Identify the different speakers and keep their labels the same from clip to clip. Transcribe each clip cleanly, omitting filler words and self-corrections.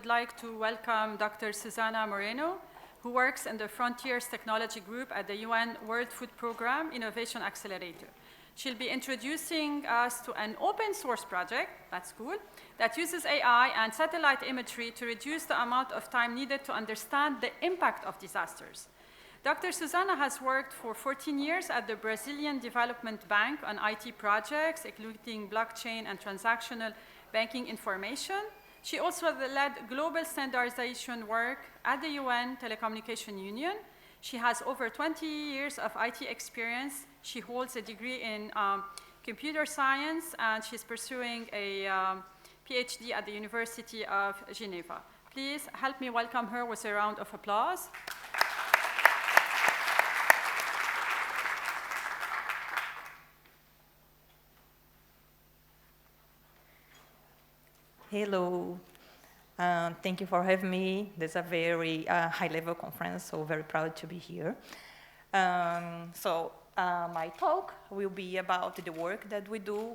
Speaker 1: like to welcome Dr. Suzana Moreno, who works in the Frontiers Technology Group at the UN World Food Programme Innovation Accelerator. She'll be introducing us to an open source project, that's cool, that uses AI and satellite imagery to reduce the amount of time needed to understand the impact of disasters. Dr. Suzana has worked for 14 years at the Brazilian Development Bank on IT projects, including blockchain and transactional banking information. She also led global standardization work at the UN Telecommunication Union. She has over 20 years of IT experience. She holds a degree in computer science, and she's pursuing a PhD at the University of Geneva. Please help me welcome her with a round of applause.
Speaker 2: Hello. Thank you for having me. This is a very high-level conference, so very proud to be here. My talk will be about the work that we do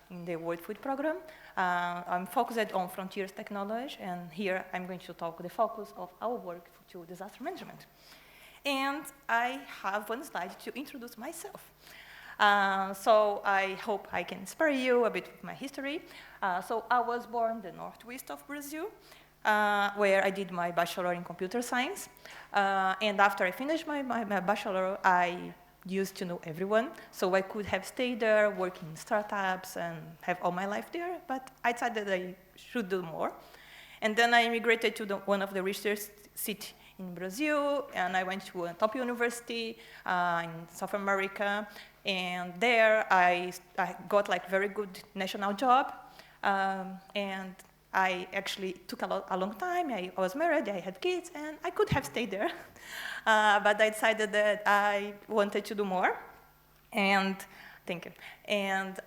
Speaker 2: in the World Food Programme. I'm focused on frontiers technology, and here I'm going to talk the focus of our work to disaster management. And I have one slide to introduce myself. So I hope I can spare you a bit of my history. So I was born in the northwest of Brazil, where I did my bachelor in computer science. And after I finished my bachelor, I used to know everyone. So I could have stayed there, working in startups, and have all my life there. But I decided I should do more. And then I immigrated to one of the richest cities in Brazil, and I went to a top university in South America. And there I got like very good national job, and I actually took a long time. I was married, I had kids, and I could have stayed there. But I decided that I wanted to do more, and thank you. And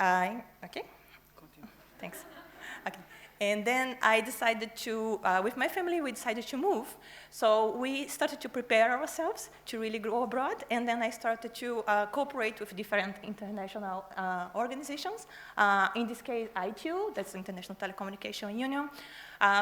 Speaker 2: okay? Continue. Thanks. Okay. And then I decided to, with my family, we decided to move. So we started to prepare ourselves to really grow abroad. And then I started to cooperate with different international organizations. In this case, ITU, that's the International Telecommunication Union.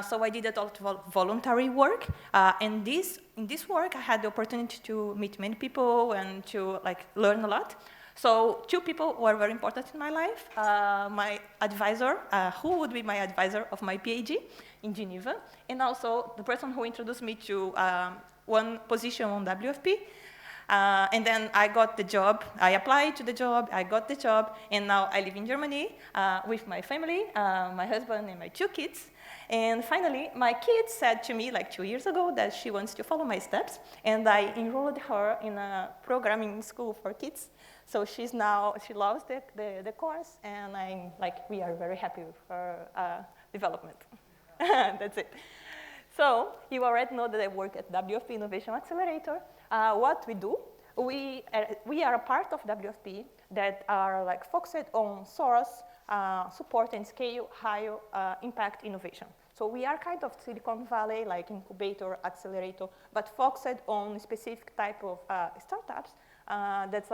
Speaker 2: So I did a lot of voluntary work. And in this work, I had the opportunity to meet many people and to learn a lot. So two people were very important in my life. My advisor, who would be my advisor of my PhD in Geneva, and also the person who introduced me to one position on WFP. And then I got the job. I applied to the job. I got the job. And now I live in Germany with my family, my husband and my two kids. And finally, my kid said to me 2 years ago that she wants to follow my steps. And I enrolled her in a programming school for kids. So she loves the course, and we are very happy with her development. That's it. So you already know that I work at WFP Innovation Accelerator. What we do, we are a part of WFP that are focused on source, support, and scale high impact innovation. So we are kind of Silicon Valley, incubator, accelerator, but focused on specific type of startups. That's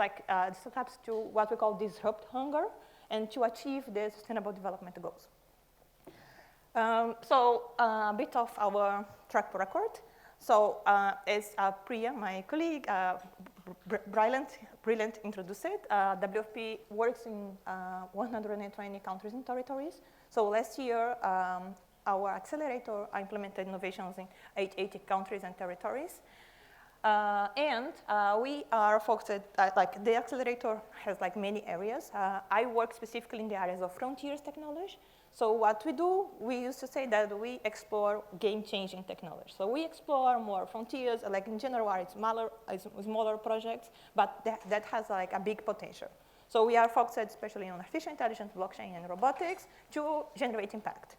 Speaker 2: startups to what we call disrupt hunger and to achieve the Sustainable Development Goals. A bit of our track record. So as Priya, my colleague, brilliant introduced it, WFP works in 120 countries and territories. So last year, our accelerator implemented innovations in 80 countries and territories. We are focused, the accelerator has many areas. I work specifically in the areas of frontiers technology. So what we do, we used to say that we explore game-changing technology. So we explore more frontiers, in general, it's smaller projects, but that has a big potential. So we are focused especially on artificial intelligence, blockchain, and robotics to generate impact,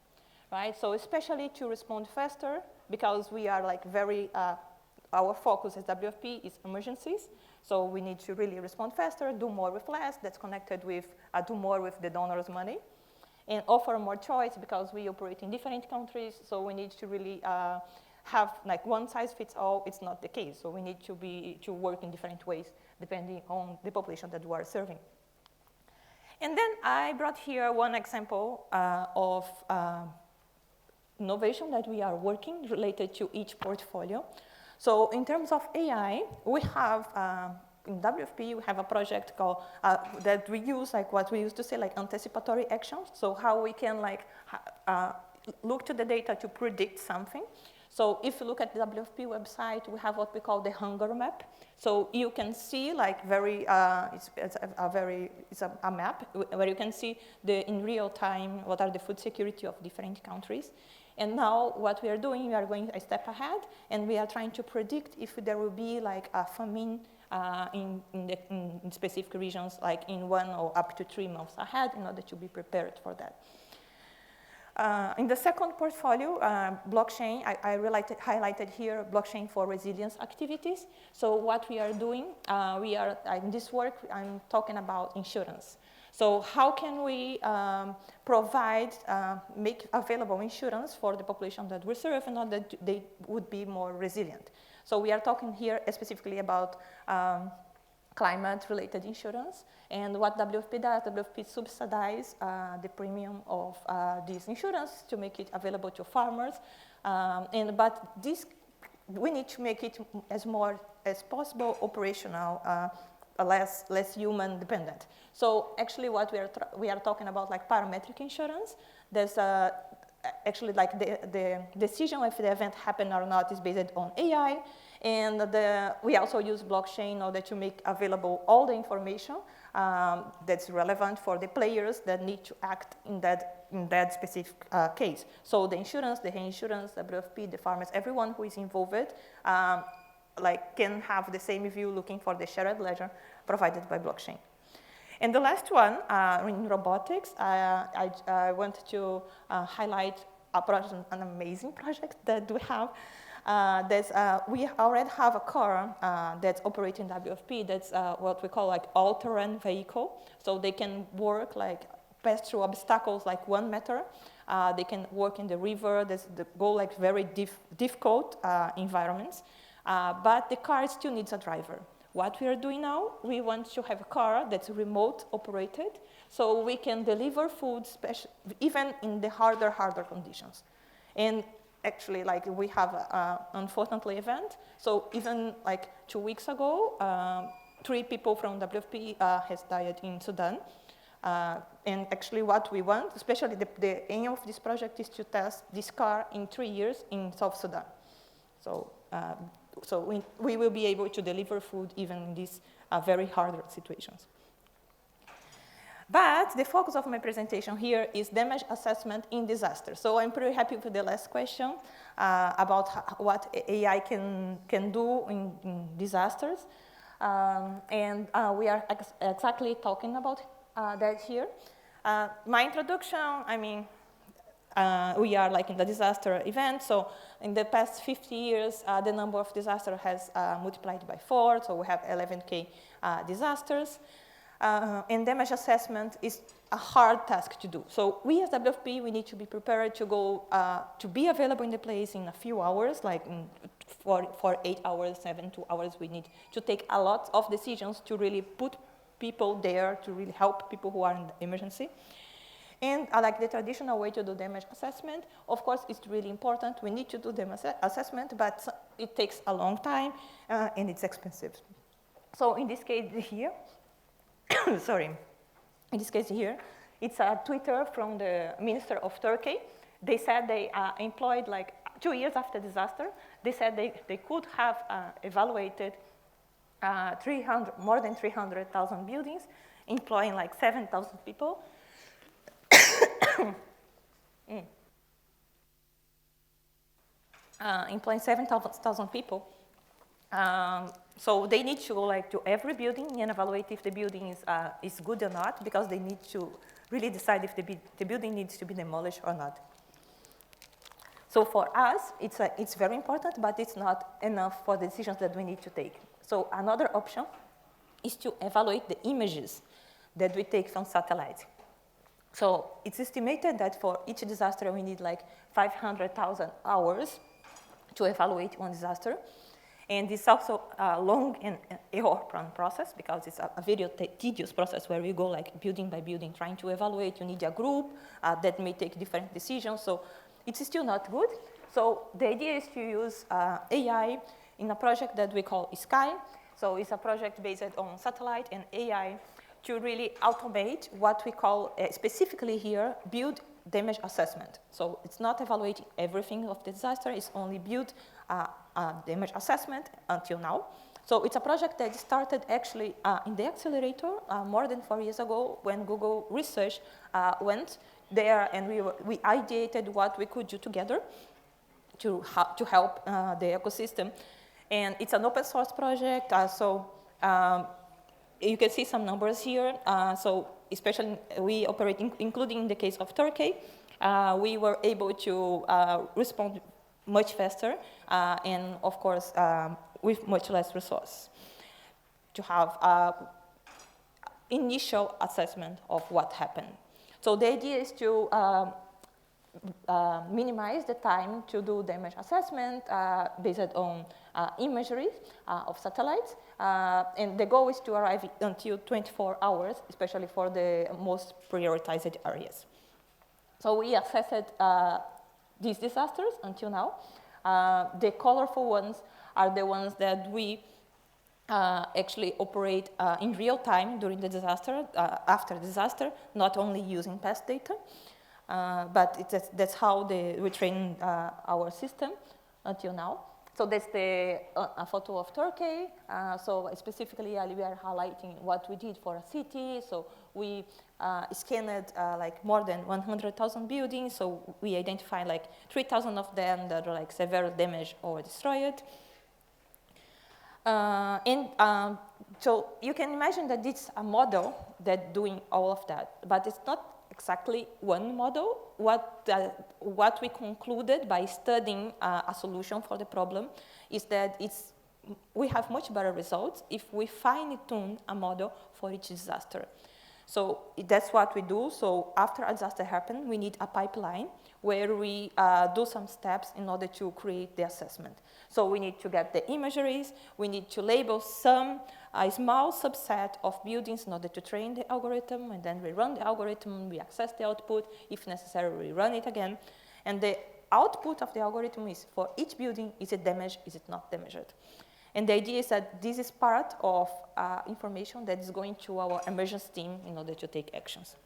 Speaker 2: right? So especially to respond faster, because we are our focus as WFP is emergencies. So we need to really respond faster, do more with less. That's connected with do more with the donors' money. And offer more choice because we operate in different countries. So we need to really have one size fits all. It's not the case. So we need to work in different ways depending on the population that we are serving. And then I brought here one example of innovation that we are working related to each portfolio. So in terms of AI, we have, in WFP, we have a project called, that we use, like what we used to say, like anticipatory actions. So how we can like look to the data to predict something. So if you look at the WFP website, we have what we call the hunger map. So you can see like it's a map where you can see in real time what are the food security of different countries. And now what we are doing, we are going a step ahead, and we are trying to predict if there will be like a famine in specific regions, like in 1 or up to 3 months ahead, in order to be prepared for that. In the second portfolio, blockchain, I highlighted here blockchain for resilience activities. So what we are doing, in this work, I'm talking about insurance. So how can we make available insurance for the population that we serve in order that they would be more resilient? So we are talking here specifically about climate-related insurance. And what WFP does, WFP subsidizes the premium of this insurance to make it available to farmers. But we need to make it as more as possible operational, less human dependent. So actually what we are talking about like parametric insurance. There's actually like the decision if the event happened or not is based on AI. And we also use blockchain in order to make available all the information that's relevant for the players that need to act in that specific case. So the insurance, the reinsurance, the WFP, the farmers, everyone who is involved can have the same view looking for the shared ledger provided by blockchain. And the last one, in robotics, I want to highlight an amazing project that we have. We already have a car that's operating WFP that's what we call like all-terrain vehicle. So they can work pass through obstacles like 1 meter. They can work in the river. Go like very difficult environments. But the car still needs a driver. What we are doing now, we want to have a car that's remote operated, so we can deliver food, even in the harder conditions. And actually, we have an unfortunately event. So even 2 weeks ago, 3 people from WFP has died in Sudan. And actually what we want, especially the aim of this project is to test this car in 3 years in South Sudan. So we will be able to deliver food even in these very hard situations. But the focus of my presentation here is damage assessment in disaster. So I'm pretty happy with the last question about what AI can do in disasters. And we are exactly talking about that here. My introduction, we are in the disaster event. So in the past 50 years, the number of disasters has multiplied by 4. So we have 11K disasters. And damage assessment is a hard task to do. So we as WFP, we need to be prepared to go, to be available in the place in a few hours, for 8 hours, 2 hours. We need to take a lot of decisions to really put people there, to really help people who are in the emergency. And the traditional way to do damage assessment, of course, it's really important. We need to do damage assessment, but it takes a long time and it's expensive. So in this case here, sorry, in this case here, it's a Twitter from the Minister of Turkey. They said they employed 2 years after disaster. They said they could have evaluated more than 300,000 buildings, employing 7,000 people. Employing 7,000 people. So they need to go to every building and evaluate if the building is good or not, because they need to really decide if the building needs to be demolished or not. So for us, it's very important, but it's not enough for the decisions that we need to take. So another option is to evaluate the images that we take from satellite. So it's estimated that for each disaster, we need 500,000 hours to evaluate one disaster. And it's also a long and error-prone process, because it's a very tedious process where we go building by building trying to evaluate. You need a group that may take different decisions. So it's still not good. So the idea is to use AI in a project that we call Sky. So it's a project based on satellite and AI to really automate what we call, specifically here, build damage assessment. So it's not evaluating everything of the disaster, it's only build damage assessment until now. So it's a project that started actually in the Accelerator more than 4 years ago when Google Research went there and we ideated what we could do together to help the ecosystem. And it's an open source project, you can see some numbers here. So especially we operate, including in the case of Turkey, we were able to respond much faster and of course with much less resource to have initial assessment of what happened. So the idea is to minimize the time to do damage assessment based on imagery of satellites. And the goal is to arrive until 24 hours, especially for the most prioritized areas. So we assessed these disasters until now. The colorful ones are the ones that we actually operate in real time during the disaster, after the disaster, not only using past data. But that's how we train our system until now. So that's a photo of Turkey. So specifically, we are highlighting what we did for a city. So we scanned like more than 100,000 buildings. So we identified like 3,000 of them that are like severely damaged or destroyed. So you can imagine that it's a model that's doing all of that, but it's not exactly one model. What we concluded by studying a solution for the problem is that we have much better results if we fine-tune a model for each disaster. So that's what we do. So after a disaster happens, we need a pipeline where we do some steps in order to create the assessment. So we need to get the imageries, we need to label a small subset of buildings in order to train the algorithm, and then we run the algorithm, we access the output, if necessary we run it again. And the output of the algorithm is for each building, is it damaged, is it not damaged? And the idea is that this is part of information that is going to our emergency team in order to take actions.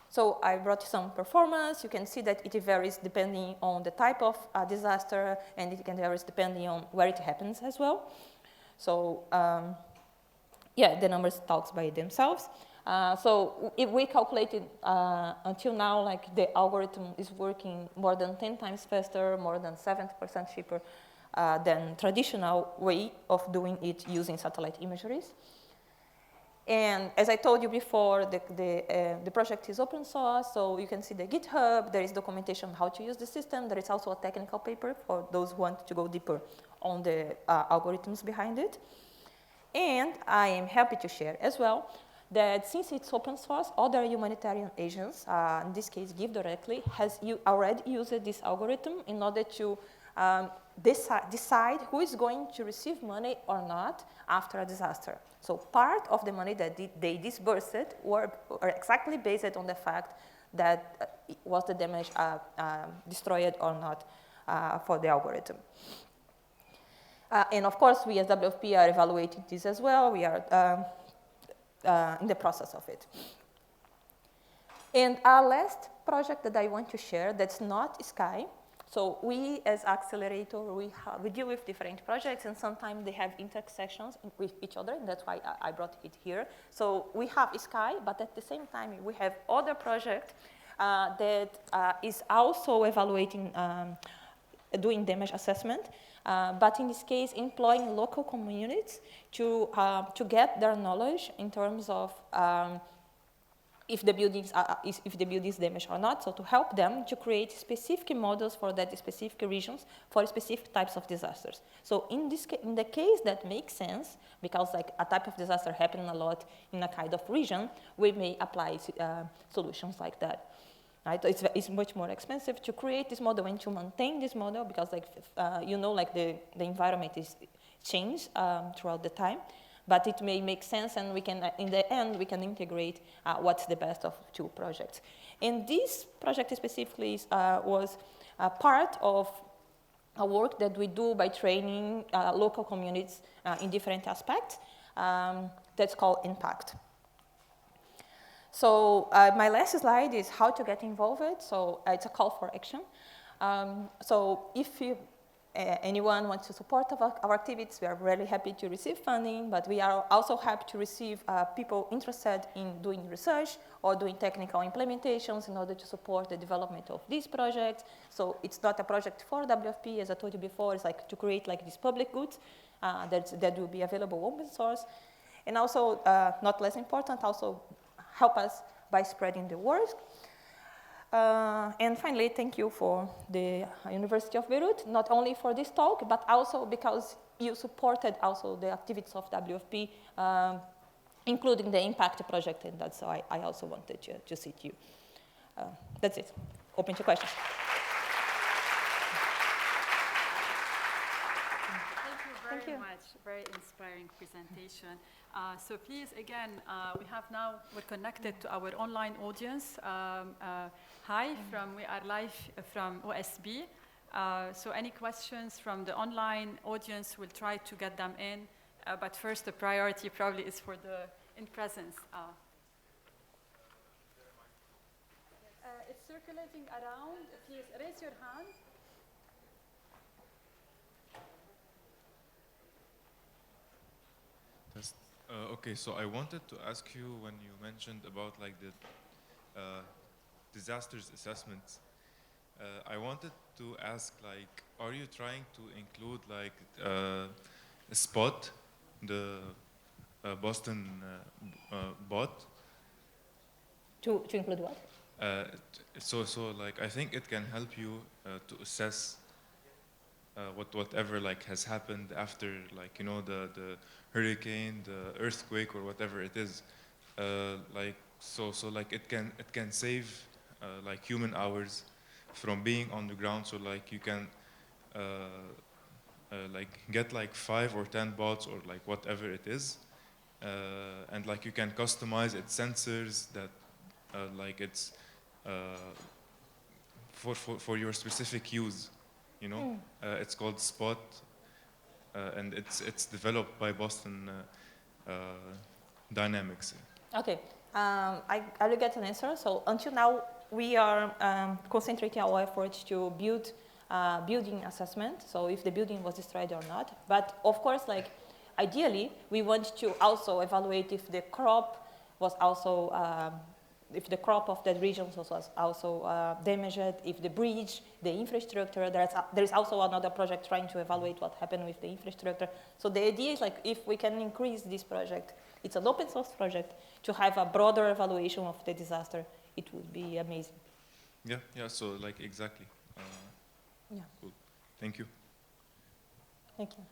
Speaker 2: So I brought some performance. You can see that it varies depending on the type of disaster, and it can vary depending on where it happens as well. So yeah, the numbers talk by themselves. So if we calculated until now, like the algorithm is working more than 10 times faster, more than 70% cheaper than traditional way of doing it using satellite imageries. And as I told you before, the project is open source, so you can see the GitHub, there is documentation on how to use the system, there is also a technical paper for those who want to go deeper on the algorithms behind it. And I am happy to share as well that since it's open source, other humanitarian agents, in this case GiveDirectly, has already used this algorithm in order to decide who is going to receive money or not after a disaster. So part of the money that they disbursed were exactly based on the fact that was the damage destroyed or not for the algorithm. And of course, we as WFP are evaluating this as well. We are in the process of it. And our last project that I want to share that's not Sky. So we, as Accelerator, we deal with different projects, and sometimes they have intersections with each other, and that's why I brought it here. So we have Sky, but at the same time, we have other project that is also evaluating, doing damage assessment, but in this case, employing local communities to get their knowledge in terms of if the buildings is damaged or not, so to help them to create specific models for that specific regions for specific types of disasters. So in the case that makes sense, because like a type of disaster happening a lot in a kind of region, we may apply solutions like that. Right? It's much more expensive to create this model and to maintain this model because like you know, like the environment is changed throughout the time. But it may make sense, and we can, in the end, we can integrate what's the best of two projects. And this project specifically was part of a work that we do by training local communities in different aspects. That's called impact. So my last slide is how to get involved. So it's a call for action. So if anyone wants to support our activities, we are really happy to receive funding, but we are also happy to receive people interested in doing research or doing technical implementations in order to support the development of these projects. So it's not a project for WFP, as I told you before, it's like to create like these public goods that will be available open source. And also, not less important, also help us by spreading the word. And finally, thank you for the University of Beirut, not only for this talk, but also because you supported also the activities of WFP, including the impact project, and that's why I also wanted to see you. That's it. Open to questions.
Speaker 1: Thank you very much. Very inspiring presentation. So please, again, we're connected to our online audience. Hi, we are live from OSB. So any questions from the online audience, we'll try to get them in. But first, the priority probably is for the in-presence. It's circulating around. Please raise your hand.
Speaker 3: Okay, so I wanted to ask you when you mentioned about like the disasters assessments. I wanted to ask, like, are you trying to include like a spot, the Boston bot?
Speaker 2: To include what?
Speaker 3: So like I think it can help you to assess whatever like has happened after, like, you know, the hurricane, the earthquake, or whatever it is. Like so like it can save like human hours from being on the ground. So like you can like get like 5 or 10 bots or like whatever it is, and like you can customize its sensors that like it's for your specific use. You know, it's called Spot, and it's developed by Boston Dynamics.
Speaker 2: Okay, I will get an answer. So until now, we are concentrating our efforts to build building assessment. So if the building was destroyed or not. But of course, like ideally, we want to also evaluate if the crop was also if the crop of that region was also damaged, if the bridge, the infrastructure, there's also another project trying to evaluate what happened with the infrastructure. So the idea is like if we can increase this project, it's an open source project, to have a broader evaluation of the disaster, it would be amazing.
Speaker 3: Yeah, so like exactly.
Speaker 2: Yeah.
Speaker 3: Cool. Thank you.
Speaker 2: Thank you.